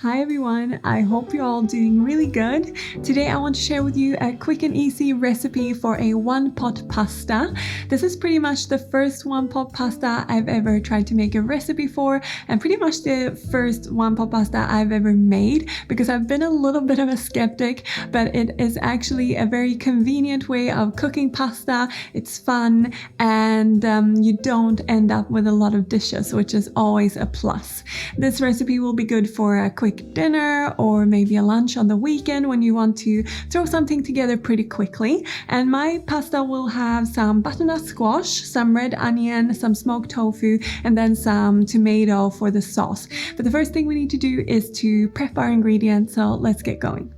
Hi everyone, I hope you're all doing really good. Today I want to share with you a quick and easy recipe for a one-pot pasta. This is pretty much the first one-pot pasta I've ever tried to make a recipe for, and pretty much the first one-pot pasta I've ever made, because I've been a little bit of a skeptic, but it is actually a very convenient way of cooking pasta. It's fun, and you don't end up with a lot of dishes, which is always a plus. This recipe will be good for a quick dinner or maybe a lunch on the weekend when you want to throw something together pretty quickly. And my pasta will have some butternut squash, some red onion, some smoked tofu, and then some tomato for the sauce. But the first thing we need to do is to prep our ingredients, so let's get going.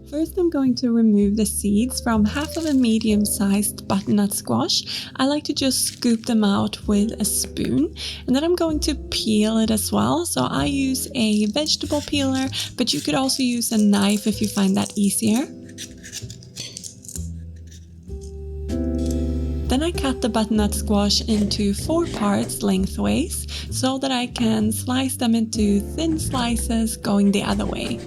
First, I'm going to remove the seeds from half of a medium-sized butternut squash. I like to just scoop them out with a spoon, and then I'm going to peel it as well. So I use a vegetable peeler, but you could also use a knife if you find that easier. Then I cut the butternut squash into 4 parts lengthways so that I can slice them into thin slices going the other way.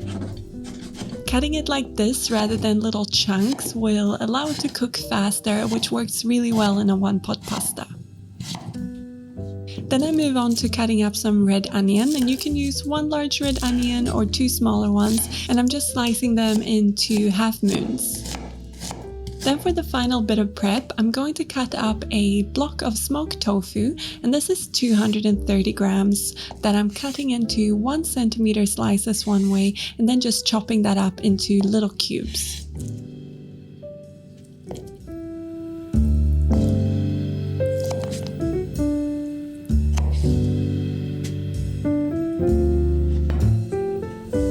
Cutting it like this rather than little chunks will allow it to cook faster, which works really well in a one-pot pasta. Then I move on to cutting up some red onion, and you can use 1 large red onion or 2 smaller ones, and I'm just slicing them into half moons. Then for the final bit of prep, I'm going to cut up a block of smoked tofu, and this is 230 grams that I'm cutting into 1 centimeter slices one way, and then just chopping that up into little cubes.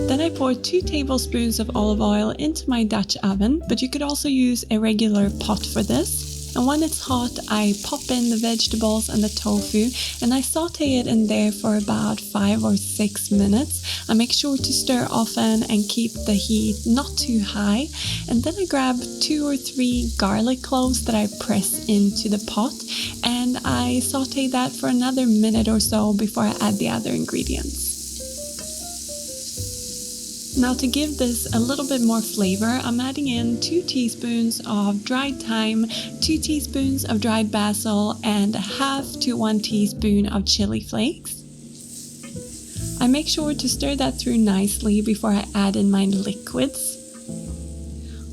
Then I pour 2 tablespoons of olive oil into my Dutch oven, but you could also use a regular pot for this. And when it's hot, I pop in the vegetables and the tofu, and I saute it in there for about 5 or 6 minutes. I make sure to stir often and keep the heat not too high. And then I grab 2 or 3 garlic cloves that I press into the pot, and I saute that for another minute or so before I add the other ingredients. Now, to give this a little bit more flavor, I'm adding in 2 teaspoons of dried thyme, 2 teaspoons of dried basil, and 1/2 to 1 teaspoon of chili flakes. I make sure to stir that through nicely before I add in my liquids.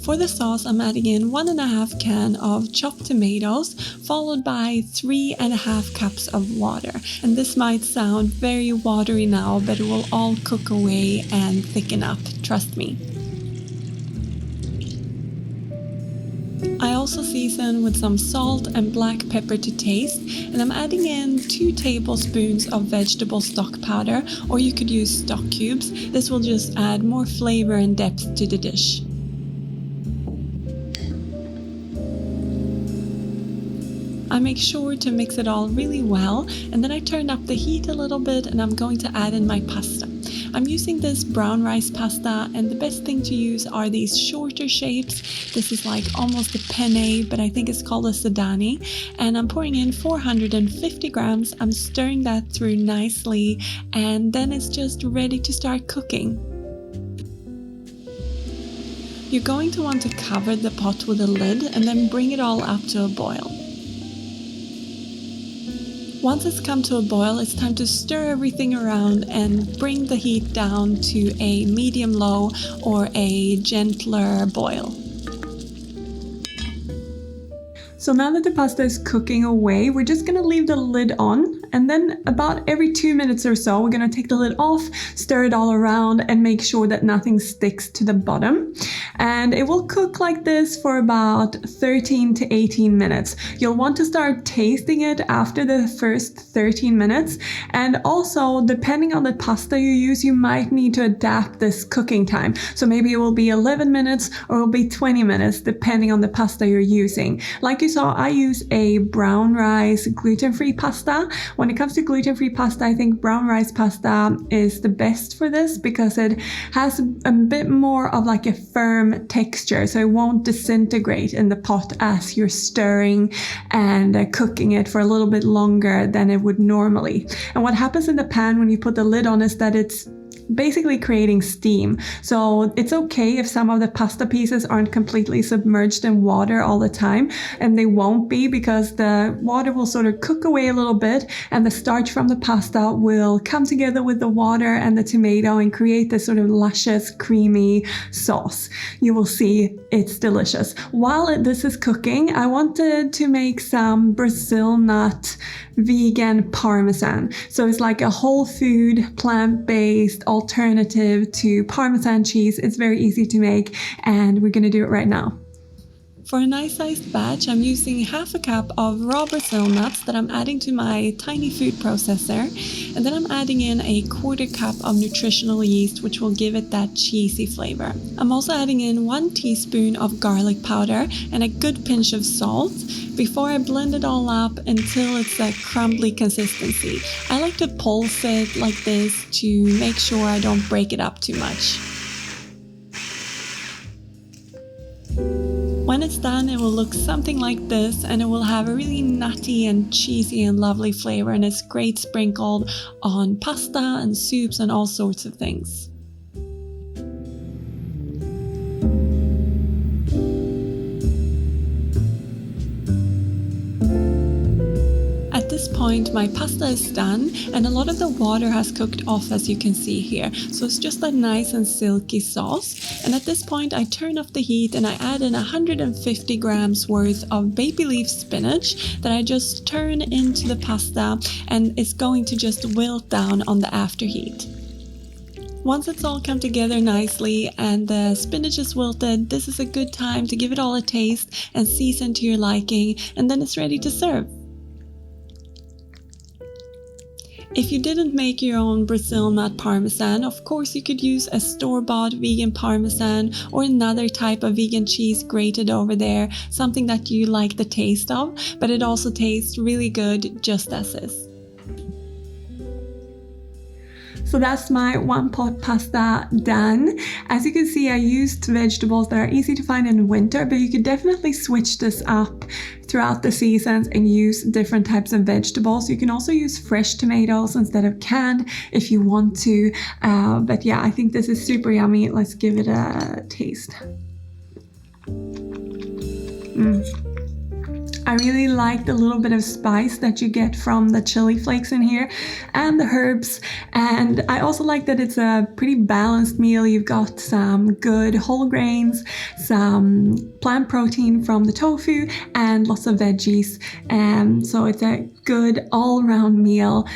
For the sauce, I'm adding in 1.5 cans of chopped tomatoes, followed by 3.5 cups of water. And this might sound very watery now, but it will all cook away and thicken up, trust me. I also season with some salt and black pepper to taste, and I'm adding in 2 tablespoons of vegetable stock powder, or you could use stock cubes. This will just add more flavor and depth to the dish. I make sure to mix it all really well, and then I turn up the heat a little bit, and I'm going to add in my pasta. I'm using this brown rice pasta, and the best thing to use are these shorter shapes. This is like almost a penne, but I think it's called a sedani. And I'm pouring in 450 grams. I'm stirring that through nicely, and then it's just ready to start cooking. You're going to want to cover the pot with a lid and then bring it all up to a boil. Once it's come to a boil, it's time to stir everything around and bring the heat down to a medium-low or a gentler boil. So now that the pasta is cooking away, we're just gonna leave the lid on, and then about every 2 minutes or so, we're gonna take the lid off, stir it all around, and make sure that nothing sticks to the bottom. And it will cook like this for about 13 to 18 minutes. You'll want to start tasting it after the first 13 minutes. And also, depending on the pasta you use, you might need to adapt this cooking time. So maybe it will be 11 minutes or it will be 20 minutes, depending on the pasta you're using. Like you saw, I use a brown rice gluten-free pasta. When it comes to gluten-free pasta, I think brown rice pasta is the best for this because it has a bit more of like a firm texture, so it won't disintegrate in the pot as you're stirring and cooking it for a little bit longer than it would normally. And what happens in the pan when you put the lid on is that it's basically creating steam. So it's okay if some of the pasta pieces aren't completely submerged in water all the time, and they won't be, because the water will sort of cook away a little bit and the starch from the pasta will come together with the water and the tomato and create this sort of luscious, creamy sauce. You will see it's delicious. While this is cooking, I wanted to make some Brazil nut vegan parmesan. So it's like a whole food, plant-based alternative to Parmesan cheese. It's very easy to make, and we're gonna do it right now. For a nice sized batch, I'm using half a cup of raw Brazil nuts that I'm adding to my tiny food processor. And then I'm adding in a 1/4 cup of nutritional yeast, which will give it that cheesy flavor. I'm also adding in 1 teaspoon of garlic powder and a good pinch of salt before I blend it all up until it's a crumbly consistency. I like to pulse it like this to make sure I don't break it up too much. When it's done, it will look something like this, and it will have a really nutty and cheesy and lovely flavor, and it's great sprinkled on pasta and soups and all sorts of things. At this point, my pasta is done, and a lot of the water has cooked off, as you can see here. So it's just that nice and silky sauce. And at this point, I turn off the heat and I add in 150 grams worth of baby leaf spinach that I just turn into the pasta, and it's going to just wilt down on the after heat. Once it's all come together nicely and the spinach is wilted, this is a good time to give it all a taste and season to your liking, and then it's ready to serve. If you didn't make your own Brazil nut parmesan, of course you could use a store-bought vegan parmesan or another type of vegan cheese grated over there, something that you like the taste of, but it also tastes really good just as is. So that's my 1 pot pasta done. As you can see, I used vegetables that are easy to find in winter, but you could definitely switch this up throughout the seasons and use different types of vegetables. You can also use fresh tomatoes instead of canned if you want to. But yeah, I think this is super yummy. Let's give it a taste. I really like the little bit of spice that you get from the chili flakes in here and the herbs, and I also like that it's a pretty balanced meal. You've got some good whole grains, some plant protein from the tofu, and lots of veggies, so it's a good all-around meal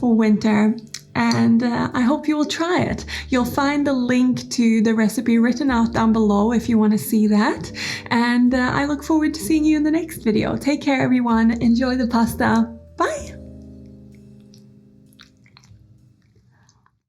for winter. And I hope you will try it. You'll find the link to the recipe written out down below if you want to see that. And I look forward to seeing you in the next video. Take care, everyone. Enjoy the pasta. Bye!